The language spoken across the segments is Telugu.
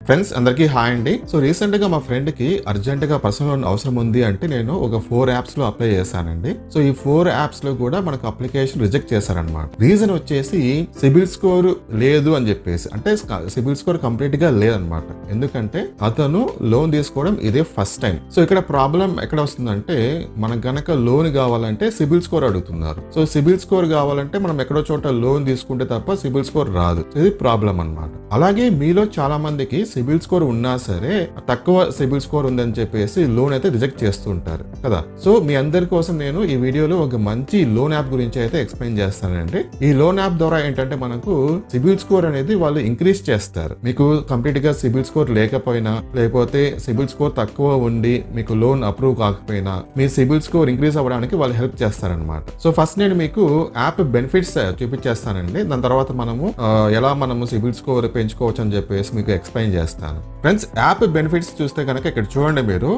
ఫ్రెండ్స్ అందరికీ హాయ్ అండి. సో రీసెంట్ గా మా ఫ్రెండ్ కి అర్జెంట్ గా పర్సనల్ లోన్ అవసరం ఉంది అంటే నేను ఒక 4 యాప్స్ లో అప్లై చేశానండి. సో ఈ 4 యాప్స్ లో కూడా మనకు అప్లికేషన్ రిజెక్ట్ చేశారనమాట. రీజన్ వచ్చేసి సిబిల్ స్కోర్ లేదు అని చెప్పేసి, అంటే సిబిల్ స్కోర్ కంప్లీట్ గా లేదనమాట. ఎందుకంటే అతను లోన్ తీసుకోవడం ఇదే ఫస్ట్ టైం. సో ఇక్కడ ప్రాబ్లం ఎక్కడ వస్తుందంటే, మనకు గనక లోన్ కావాలంటే సిబిల్ స్కోర్ అడుగుతున్నారు. సో సిబిల్ స్కోర్ కావాలంటే మనం ఎక్కడో చోట లోన్ తీసుకుంటే తప్ప సిబిల్ స్కోర్ రాదు. ఇది ప్రాబ్లం అన్నమాట. అలాగే మీలో చాలా మందికి సిబిల్ స్కోర్ ఉన్నా సరే తక్కువ సిబిల్ స్కోర్ ఉందని చెప్పేసి లోన్ అయితే రిజెక్ట్ చేస్తూ ఉంటారు కదా. సో మీ అందరి కోసం నేను ఈ వీడియోలో ఒక మంచి లోన్ యాప్ గురించి అయితే ఎక్స్ప్లెయిన్ చేస్తానండి. ఈ లోన్ యాప్ ద్వారా ఏంటంటే మనకు సిబిల్ స్కోర్ అనేది వాళ్ళు ఇంక్రీజ్ చేస్తారు. మీకు కంప్లీట్ గా సిబిల్ స్కోర్ లేకపోయినా, లేకపోతే సిబిల్ స్కోర్ తక్కువ ఉండి మీకు లోన్ అప్రూవ్ కాకపోయినా, మీ సిబిల్ స్కోర్ ఇంక్రీజ్ అవ్వడానికి వాళ్ళు హెల్ప్ చేస్తారనమాట. సో ఫస్ట్ నేను మీకు యాప్ బెనిఫిట్స్ చూపించేస్తానండి. దాని తర్వాత మనము ఎలా మనము సిబిల్ స్కోర్ పెంచుకోవచ్చు అని చెప్పేసి మీకు ఎక్స్ప్లెయిన్ చేస్తాను. ఫ్రెండ్స్, యాప్ బెనిఫిట్స్ చూస్తే కనుక ఇక్కడ చూడండి మీరు,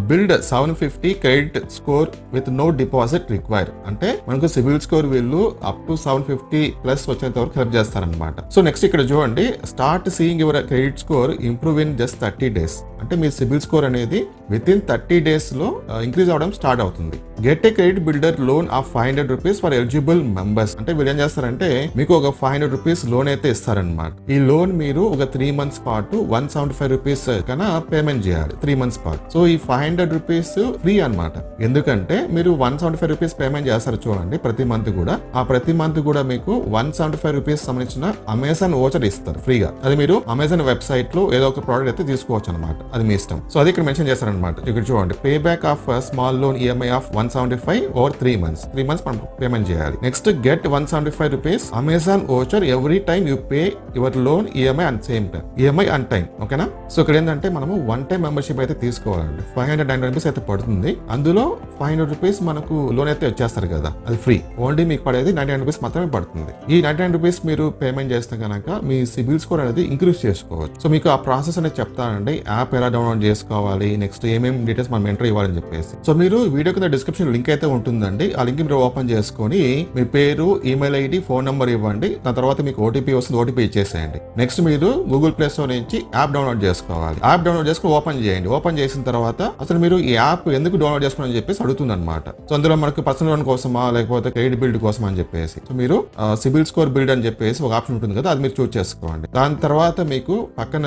build 750 credit score with no deposit require. అంటే మనకు సిబిల్ స్కోర్ వీళ్ళు అప్ టు 750 ప్లస్ వచ్చేంత వరకు హెల్ప్ చేస్తారనమాట. సో నెక్స్ట్ ఇక్కడ చూడండి, start seeing your credit score improve in just 30 days. అంటే మీ సిబిల్ స్కోర్ అనేది విత్ ఇన్ 30 days లో ఇంక్రీజ్ అవడం స్టార్ట్ అవుతుంది. Get a credit builder loan of 500 rupees for eligible members. అంటే వీళ్ళు ఏం చేస్తారంటే మీకు ఒక 500 rupees లోన్ అయితే ఇస్తారనమాట. ఈ లోన్ మీరు ఒక 3 months పాటు 175 rupees కన్నా పేమెంట్ చేయాలి 3 months పాటు. సో ఈ 500 rupees ఫ్రీ అనమాట. ఎందుకంటే మీరు 175 rupees పేమెంట్ చేస్తారు చూడండి ప్రతి మంత్ కూడా. ఆ ప్రతి మంత్ కూడా మీకు 175 rupees సంబంధించిన అమెజాన్ వోచర్ ఇస్తారు ఫ్రీగా. అది మీరు అమెజాన్ వెబ్సైట్ లో ఏదో ఒక ప్రోడక్ట్ అయితే తీసుకోవచ్చు అనమాట. అది మీ ఇష్టం. సో అది ఇక్కడ మెన్షన్ చేస్తారనమాట. ఇక్కడ చూడండి, pay back of small loan EMI of 175 over 3 months. 3 months మనం పేమెంట్ చేయాలి. Next get 175 rupees Amazon voucher every time you pay your loan EMI and same time. EMI and time, ఓకేనా? సో ఇక్కడ ఏంటంటే మనము 1 time మెంబర్షిప్ అయితే తీసుకోవాలండి. 590 rupees అయితే పడుతుంది. అందులో 500 rupees మనకు లోన్ అయితే వచ్చేస్తారు కదా, అది ఫ్రీ. ఓన్లీ మీకు పడేది 99 rupees మాత్రమే పడుతుంది. ఈ 99 rupees మీరు పేమెంట్ చేస్తే కనుక మీ సిబిల్ స్కోర్ అనేది ఇంక్రీజ్ చేసుకోవచ్చు. సో మీకు ఆ ప్రాసెస్ అనేది చెప్తానండి. యాప్ ఎలా డౌన్లోడ్ చేసుకోవాలి, నెక్స్ట్ ఏమేమి డీటెయిల్స్ మనం ఎంటర్ ఇవ్వాలని చెప్పేసి. సో మీరు వీడియో కింద డిస్క్రిప్షన్ లింక్ అయితే ఉంటుందండి. ఆ లింక్ మీరు ఓపెన్ చేసుకొని మీ పేరు, ఈమెయిల్ ఐడి, ఫోన్ నెంబర్ ఇవ్వండి. దాని తర్వాత మీకు ఓటీపీ వస్తుంది, ఓటీపీ ఇచ్చేసేయండి. నెక్స్ట్ మీరు గూగుల్ ప్లే స్టోర్ నుంచి యాప్ డౌన్లోడ్ చేసుకోవాలి. యాప్ డౌన్లోడ్ చేసుకుని ఓపెన్ చేయండి. ఓపెన్ చేసిన తర్వాత అసలు మీరు ఈ యాప్ ఎందుకు డౌన్లోడ్ చేసుకోవాలని చెప్పేసి అడుగుతుంది అనమాట. సో అందులో మనకు పర్సనల్ లోన్ కోసమా లేకపోతే క్రెడిట్ బిల్డ్ కోసమా అని చెప్పేసి. సో మీరు సిబిల్ స్కోర్ బిల్డ్ అని చెప్పేసి ఒక ఆప్షన్ ఉంటుంది కదా, అది మీరు చూస్ చేసుకోండి. దాని తర్వాత మీకు పక్కన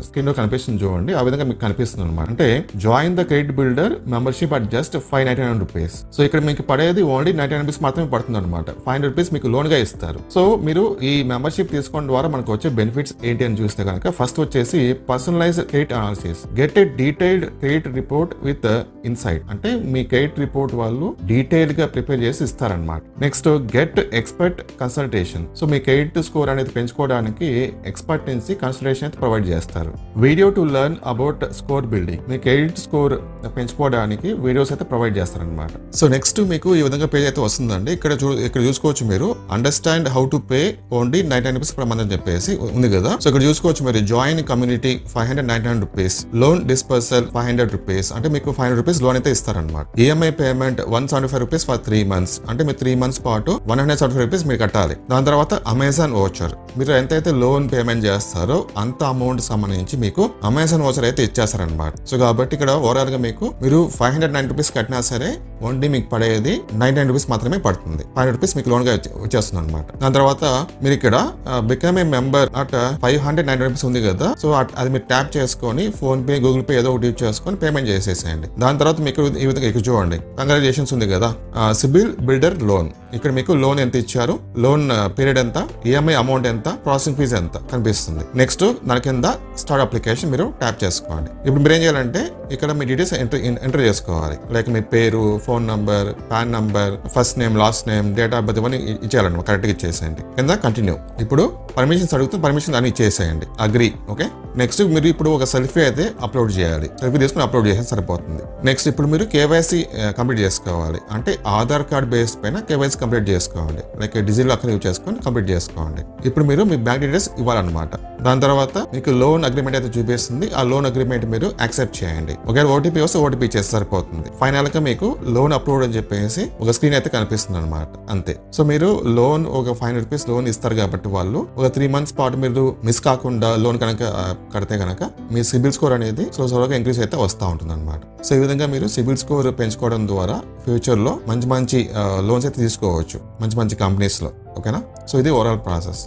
స్క్రీన్ లో కనిపిస్తుంది చూడండి, ఆ విధంగా మీకు కనిపిస్తుంది అనమాట. అంటే join the credit builder membership at just 599 rupees. So ఇక్కడ మీకు పడేది ఓన్లీ 99 rupees మాత్రమే పడుతుంది అనమాట. 500 rupees మీకు లోన్ గా ఇస్తారు. సో మీరు ఈ మెంబర్షిప్ తీసుకోవడం ద్వారా మనకు వచ్చే బెనిఫిట్స్ ఏంటి అని చూస్తే కనుక, ఫస్ట్ వచ్చేసి personalise credit analysis. Get a detailed credit report with insight. అంటే మీ క్రెడిట్ రిపోర్ట్ వాళ్ళు డీటెయిల్ గా ప్రిపేర్ చేసి ఇస్తారనమాట. Next get expert consultation. So మీ క్రెడిట్ స్కోర్ అనేది పెంచుకోవడానికి ఎక్స్పర్ట్ నుంచి కన్సల్టేషన్ అయితే ప్రొవైడ్ చేస్తారు. Video to learn about score building. మీ క్రెడిట్ స్కోర్ పెంచుకోవడానికి వీడియోస్ అయితే ప్రొవైడ్ చేస్తారనమాట. సో నెక్స్ట్ మీకు ఈ విధంగా పేజ్ అయితే వస్తుందండి. ఇక్కడ చూసుకోవచ్చు మీరు, understand how to pay only 99 rupees per month అని చెప్పేసి ఉంది కదా. సో ఇక్కడ చూసుకోవచ్చు మీరు, join community 599 rupees, loan dispersal 500 rupees. అంటే మీకు 500 rupees లోన్ అయితే ఇస్తారనమాట. EMI payment 175 rupees for 3 months. అంటే మీరు 3 months పాటు 175 rupees మీరు కట్టాలి. దాని తర్వాత అమెజాన్ వోచర్. మీరు ఎంతైతే లోన్ పేమెంట్ చేస్తారో అంత అమౌంట్ సంబంధించి మీకు అమెజాన్ వోచర్ అయితే ఇచ్చేస్తారనమాట. సో కాబట్టి ఇక్కడ ఓవరాల్ గా మీరు 509 rupees కట్టినా సరే ఓన్లీ మీకు పడేది 99 rupees మాత్రమే పడుతుంది. 500 rupees మీకు లోన్ గా వచ్చేస్తుంది అనమాట. దాని తర్వాత మీరు ఇక్కడ become a member at 590 rupees ఉంది కదా. సో అది మీరు ట్యాప్ చేసుకొని ఫోన్ పే, గూగుల్ పే ఏదో ఒకటి యూజ్ చేసుకొని పేమెంట్ చేసేసేయండి. దాని తర్వాత మీకు ఈ విధంగా ఇక్కడ చూడండి, కంగ్రాచులేషన్స్ ఉంది కదా, సిబిల్ బిల్డర్ లోన్. ఇక్కడ మీకు లోన్ ఎంత ఇచ్చారు, లోన్ పీరియడ్ ఎంత, ఈఎంఐ అమౌంట్ ఎంత, ప్రాసెసింగ్ ఫీజ్ ఎంత కనిపిస్తుంది. నెక్స్ట్ దాని కింద స్టార్ట్ అప్లికేషన్ మీరు ట్యాప్ చేసుకోండి. ఇప్పుడు మీరు ఏం చేయాలంటే ఇక్కడ మీ డీటెయిల్స్ ఎంటర్ చేసుకోవాలి. లైక్ మీ పేరు, phone number, pan number, first name, last name, date of birth ఇవన్నీ ఇచ్చేయాలండి. కరెక్ట్ గా ఇచ్చేసేయండి. కింద కంటిన్యూ. ఇప్పుడు పర్మిషన్స్ అడుగుతుంది, పర్మిషన్ అని ఇచ్చేసేయండి. అగ్రీ. ఓకే. నెక్స్ట్ మీరు ఇప్పుడు ఒక సెల్ఫీ అయితే అప్లోడ్ చేయాలి. సెల్ఫీ తీసుకుని అప్లోడ్ చేస్తే సరిపోతుంది. నెక్స్ట్ ఇప్పుడు మీరు కేవైసీ కంప్లీట్ చేసుకోవాలి. అంటే ఆధార్ కార్డ్ బేస్ పైన కేవైసీ కంప్లీట్ చేసుకోండి. లైక్ డిజిటల్ అకౌంట్ యూజ్ చేసుకొని కంప్లీట్ చేసుకోండి. ఇప్పుడు మీరు మీ బ్యాంక్ డీటెయిల్స్ ఇవ్వాలన్నమాట. దాని తర్వాత మీకు లోన్ అగ్రిమెంట్ అయితే చూపిస్తుంది. ఆ లోన్ అగ్రిమెంట్ మీరు యాక్సెప్ట్ చేయండి. ఒకవేళ ఓటీపీ వస్తే ఓటీపీ చేస్తే సరిపోతుంది. ఫైనల్ గా మీకు లోన్ అప్రూవ్డ్ అని చెప్పేసి ఒక స్క్రీన్ అయితే కనిపిస్తుంది అనమాట. అంతే. సో మీరు లోన్ ఒక 500 రూపీస్ లోన్ ఇస్తారు కాబట్టి వాళ్ళు ఒక 3 months పాటు మీరు మిస్ కాకుండా లోన్ కనుక కడితే కనుక మీ సిబిల్ స్కోర్ అనేది స్లోగా ఇంక్రీజ్ అయితే వస్తూ ఉంటుంది అనమాట. సో ఈ విధంగా మీరు సిబిల్ స్కోర్ పెంచుకోవడం ద్వారా ఫ్యూచర్ లో మంచి లోన్స్ అయితే తీసుకోవచ్చు మంచి కంపెనీస్ లో. ఓకేనా? సో ఇది ఓవరాల్ ప్రాసెస్.